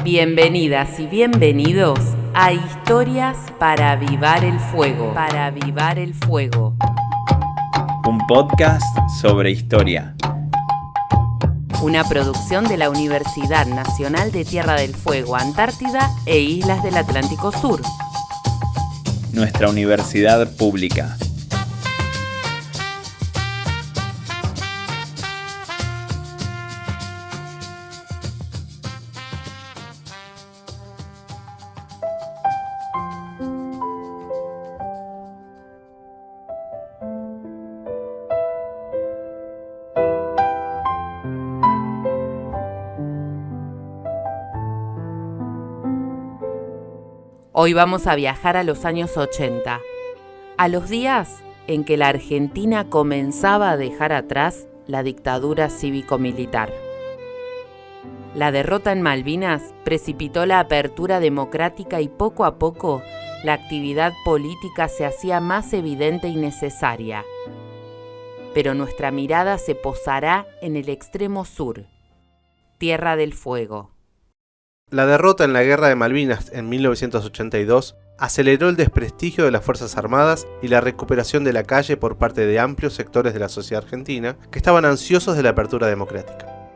Bienvenidas y bienvenidos a Historias para Avivar el Fuego. Para avivar el fuego. Un podcast sobre historia. Una producción de la Universidad Nacional de Tierra del Fuego, Antártida e Islas del Atlántico Sur. Nuestra universidad pública. Hoy vamos a viajar a los años 80, a los días en que la Argentina comenzaba a dejar atrás la dictadura cívico-militar. La derrota en Malvinas precipitó la apertura democrática y poco a poco la actividad política se hacía más evidente y necesaria. Pero nuestra mirada se posará en el extremo sur, Tierra del Fuego. La derrota en la Guerra de Malvinas en 1982 aceleró el desprestigio de las Fuerzas Armadas y la recuperación de la calle por parte de amplios sectores de la sociedad argentina que estaban ansiosos de la apertura democrática.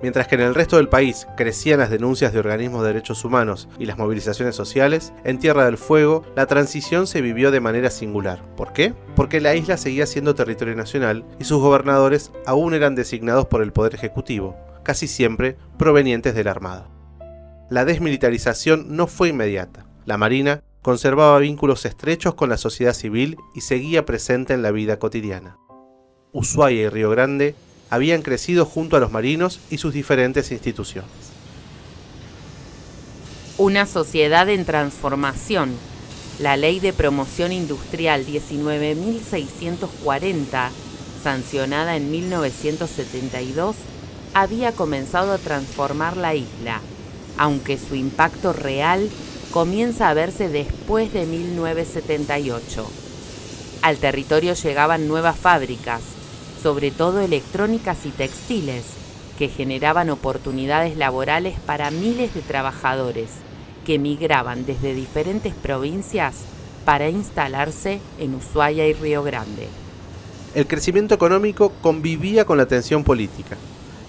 Mientras que en el resto del país crecían las denuncias de organismos de derechos humanos y las movilizaciones sociales, en Tierra del Fuego la transición se vivió de manera singular. ¿Por qué? Porque la isla seguía siendo territorio nacional y sus gobernadores aún eran designados por el Poder Ejecutivo, casi siempre provenientes de la Armada. La desmilitarización no fue inmediata. La Marina conservaba vínculos estrechos con la sociedad civil y seguía presente en la vida cotidiana. Ushuaia y Río Grande habían crecido junto a los marinos y sus diferentes instituciones. Una sociedad en transformación. La Ley de Promoción Industrial 19.640, sancionada en 1972, había comenzado a transformar la isla, aunque su impacto real comienza a verse después de 1978. Al territorio llegaban nuevas fábricas, sobre todo electrónicas y textiles, que generaban oportunidades laborales para miles de trabajadores que migraban desde diferentes provincias para instalarse en Ushuaia y Río Grande. El crecimiento económico convivía con la tensión política.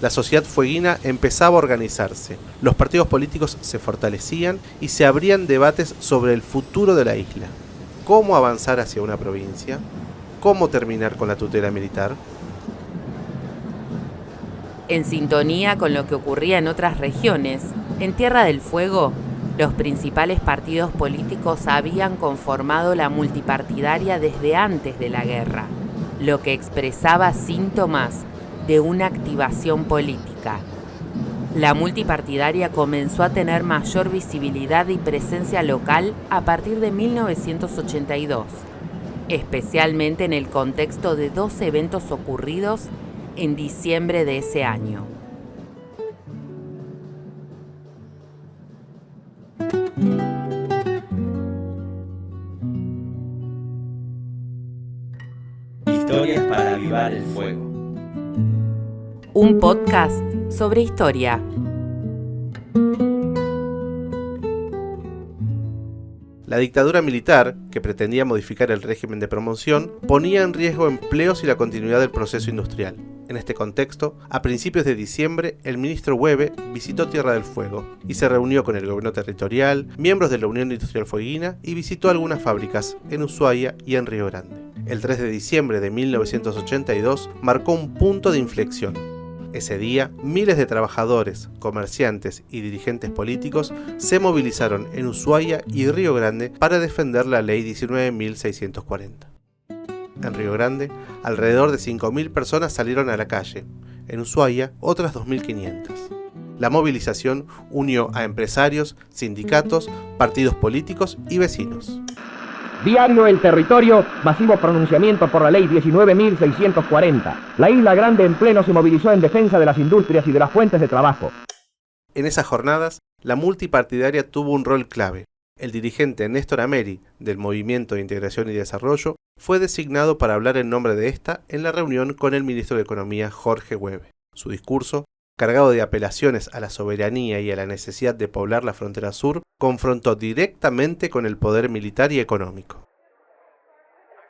La sociedad fueguina empezaba a organizarse, los partidos políticos se fortalecían y se abrían debates sobre el futuro de la isla. ¿Cómo avanzar hacia una provincia? ¿Cómo terminar con la tutela militar? En sintonía con lo que ocurría en otras regiones, en Tierra del Fuego, los principales partidos políticos habían conformado la multipartidaria desde antes de la guerra, lo que expresaba síntomas de una activación política. La multipartidaria comenzó a tener mayor visibilidad y presencia local a partir de 1982, especialmente en el contexto de dos eventos ocurridos en diciembre de ese año. Historias para avivar el fuego. Un podcast sobre historia. La dictadura militar, que pretendía modificar el régimen de promoción, ponía en riesgo empleos y la continuidad del proceso industrial. En este contexto, a principios de diciembre, el ministro Hueve visitó Tierra del Fuego y se reunió con el gobierno territorial, miembros de la Unión Industrial Fueguina y visitó algunas fábricas en Ushuaia y en Río Grande. El 3 de diciembre de 1982 marcó un punto de inflexión. Ese día, miles de trabajadores, comerciantes y dirigentes políticos se movilizaron en Ushuaia y Río Grande para defender la Ley 19.640. En Río Grande, alrededor de 5.000 personas salieron a la calle. En Ushuaia, otras 2.500. La movilización unió a empresarios, sindicatos, partidos políticos y vecinos. Diario El Territorio, masivo pronunciamiento por la Ley 19.640. La Isla Grande en pleno se movilizó en defensa de las industrias y de las fuentes de trabajo. En esas jornadas, la multipartidaria tuvo un rol clave. El dirigente Néstor Ameri, del Movimiento de Integración y Desarrollo, fue designado para hablar en nombre de esta en la reunión con el ministro de Economía Jorge Hueve. Su discurso cargado de apelaciones a la soberanía y a la necesidad de poblar la frontera sur, confrontó directamente con el poder militar y económico.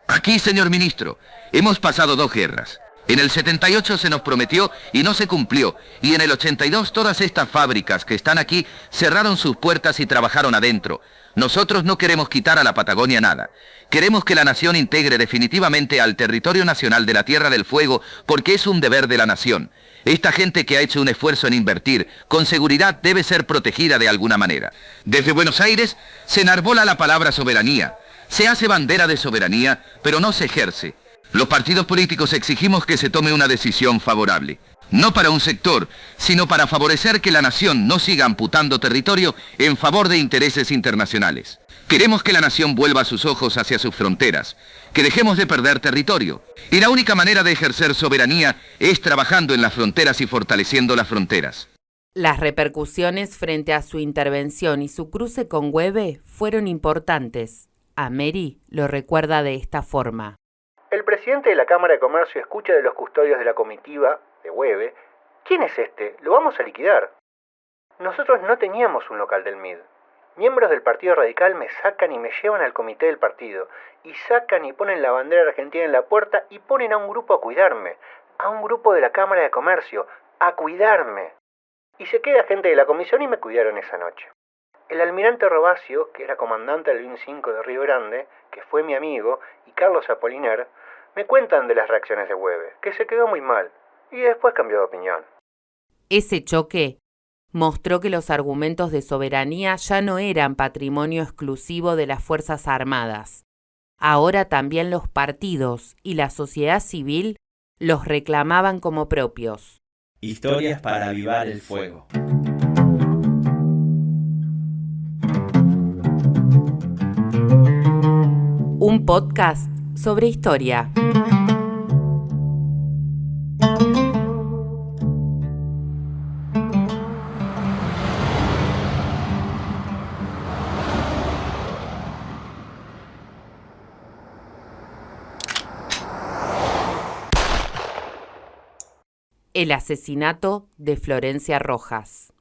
Aquí, señor ministro, hemos pasado 2 guerras. En el 78 se nos prometió y no se cumplió. Y en el 82 todas estas fábricas que están aquí cerraron sus puertas y trabajaron adentro. Nosotros no queremos quitar a la Patagonia nada. Queremos que la nación integre definitivamente al territorio nacional de la Tierra del Fuego porque es un deber de la nación. Esta gente que ha hecho un esfuerzo en invertir, con seguridad debe ser protegida de alguna manera. Desde Buenos Aires se enarbola la palabra soberanía. Se hace bandera de soberanía, pero no se ejerce. Los partidos políticos exigimos que se tome una decisión favorable. No para un sector, sino para favorecer que la nación no siga amputando territorio en favor de intereses internacionales. Queremos que la nación vuelva sus ojos hacia sus fronteras, que dejemos de perder territorio. Y la única manera de ejercer soberanía es trabajando en las fronteras y fortaleciendo las fronteras. Las repercusiones frente a su intervención y su cruce con Webe fueron importantes. Ameri lo recuerda de esta forma. El presidente de la Cámara de Comercio escucha de los custodios de la comitiva, de Webe, ¿quién es este? Lo vamos a liquidar. Nosotros no teníamos un local del MID. Miembros del Partido Radical me sacan y me llevan al comité del partido. Y sacan y ponen la bandera argentina en la puerta y ponen a un grupo a cuidarme. A un grupo de la Cámara de Comercio, a cuidarme. Y se queda gente de la comisión y me cuidaron esa noche. El almirante Robacio, que era comandante del BIN 5 de Río Grande, que fue mi amigo, y Carlos Apoliner, me cuentan de las reacciones de Webe, que se quedó muy mal, y después cambió de opinión. Ese choque mostró que los argumentos de soberanía ya no eran patrimonio exclusivo de las Fuerzas Armadas. Ahora también los partidos y la sociedad civil los reclamaban como propios. Historias para avivar el fuego. Un podcast sobre historia. El asesinato de Florencia Rojas.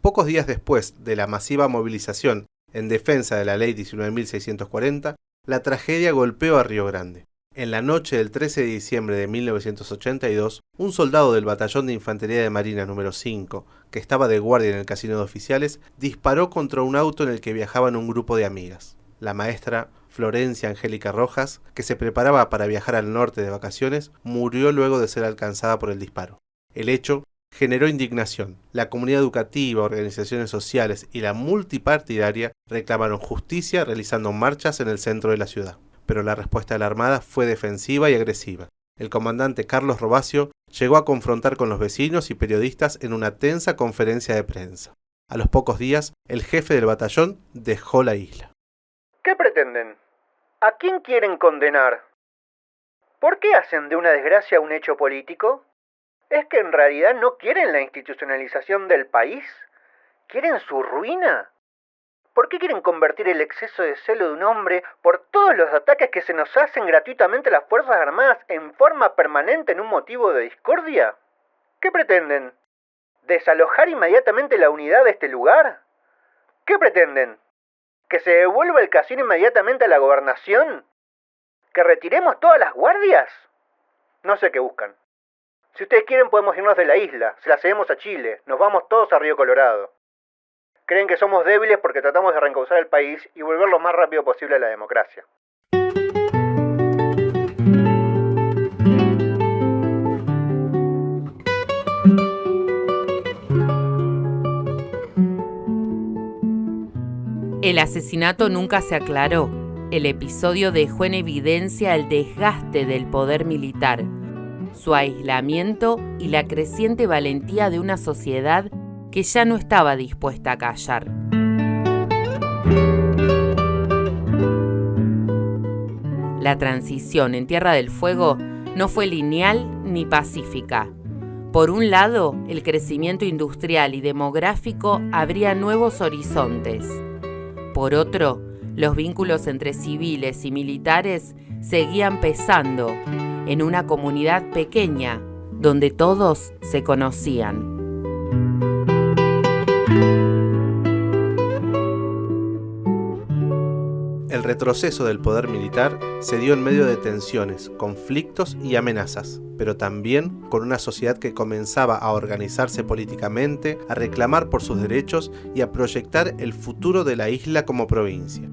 Pocos días después de la masiva movilización en defensa de la Ley 19.640, la tragedia golpeó a Río Grande. En la noche del 13 de diciembre de 1982, un soldado del Batallón de Infantería de Marina número 5, que estaba de guardia en el casino de oficiales, disparó contra un auto en el que viajaban un grupo de amigas. La maestra Florencia Angélica Rojas, que se preparaba para viajar al norte de vacaciones, murió luego de ser alcanzada por el disparo. El hecho generó indignación. La comunidad educativa, organizaciones sociales y la multipartidaria reclamaron justicia realizando marchas en el centro de la ciudad. Pero la respuesta de la Armada fue defensiva y agresiva. El comandante Carlos Robacio llegó a confrontar con los vecinos y periodistas en una tensa conferencia de prensa. A los pocos días, el jefe del batallón dejó la isla. ¿Qué pretenden? ¿A quién quieren condenar? ¿Por qué hacen de una desgracia un hecho político? ¿Es que en realidad no quieren la institucionalización del país? ¿Quieren su ruina? ¿Por qué quieren convertir el exceso de celo de un hombre por todos los ataques que se nos hacen gratuitamente a las Fuerzas Armadas en forma permanente en un motivo de discordia? ¿Qué pretenden? ¿Desalojar inmediatamente la unidad de este lugar? ¿Qué pretenden? ¿Que se devuelva el casino inmediatamente a la gobernación? ¿Que retiremos todas las guardias? No sé qué buscan. Si ustedes quieren podemos irnos de la isla, se la cedemos a Chile, nos vamos todos a Río Colorado. Creen que somos débiles porque tratamos de reencauzar el país y volver lo más rápido posible a la democracia. El asesinato nunca se aclaró. El episodio dejó en evidencia el desgaste del poder militar, su aislamiento y la creciente valentía de una sociedad que ya no estaba dispuesta a callar. La transición en Tierra del Fuego no fue lineal ni pacífica. Por un lado, el crecimiento industrial y demográfico abría nuevos horizontes. Por otro, los vínculos entre civiles y militares seguían pesando en una comunidad pequeña donde todos se conocían. El retroceso del poder militar se dio en medio de tensiones, conflictos y amenazas, pero también con una sociedad que comenzaba a organizarse políticamente, a reclamar por sus derechos y a proyectar el futuro de la isla como provincia.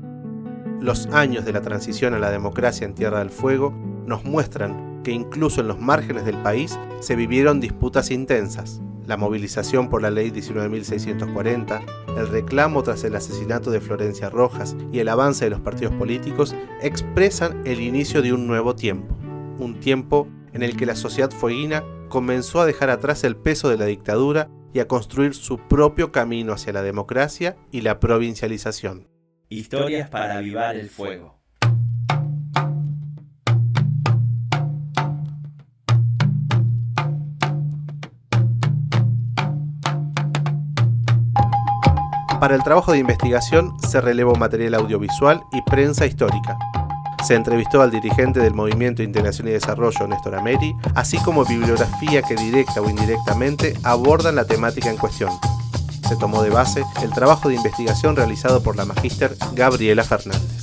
Los años de la transición a la democracia en Tierra del Fuego nos muestran que incluso en los márgenes del país se vivieron disputas intensas. La movilización por la ley 19.640, el reclamo tras el asesinato de Florencia Rojas y el avance de los partidos políticos expresan el inicio de un nuevo tiempo. Un tiempo en el que la sociedad fueguina comenzó a dejar atrás el peso de la dictadura y a construir su propio camino hacia la democracia y la provincialización. Historias para avivar el fuego. Para el trabajo de investigación se relevó material audiovisual y prensa histórica. Se entrevistó al dirigente del Movimiento Integración y Desarrollo, Néstor Ameri, así como bibliografía que directa o indirectamente abordan la temática en cuestión. Se tomó de base el trabajo de investigación realizado por la magíster Gabriela Fernández.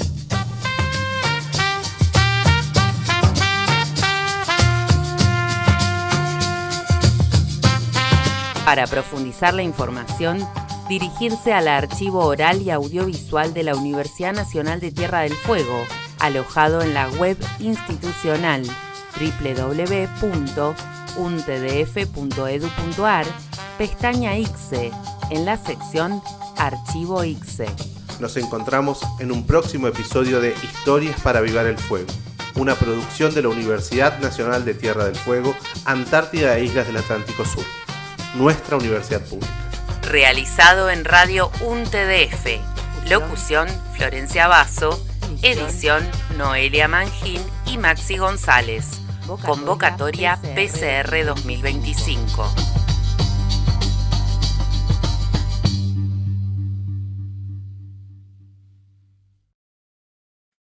Para profundizar la información, dirigirse al archivo oral y audiovisual de la Universidad Nacional de Tierra del Fuego, alojado en la web institucional www.untdf.edu.ar, pestaña ICSE, en la sección Archivo ICSE. Nos encontramos en un próximo episodio de Historias para avivar el fuego, una producción de la Universidad Nacional de Tierra del Fuego, Antártida e Islas del Atlántico Sur, nuestra universidad pública. Realizado en Radio UNTDF. Locución Florencia Basso. Edición Noelia Mangín y Maxi González. Convocatoria PCR 2025.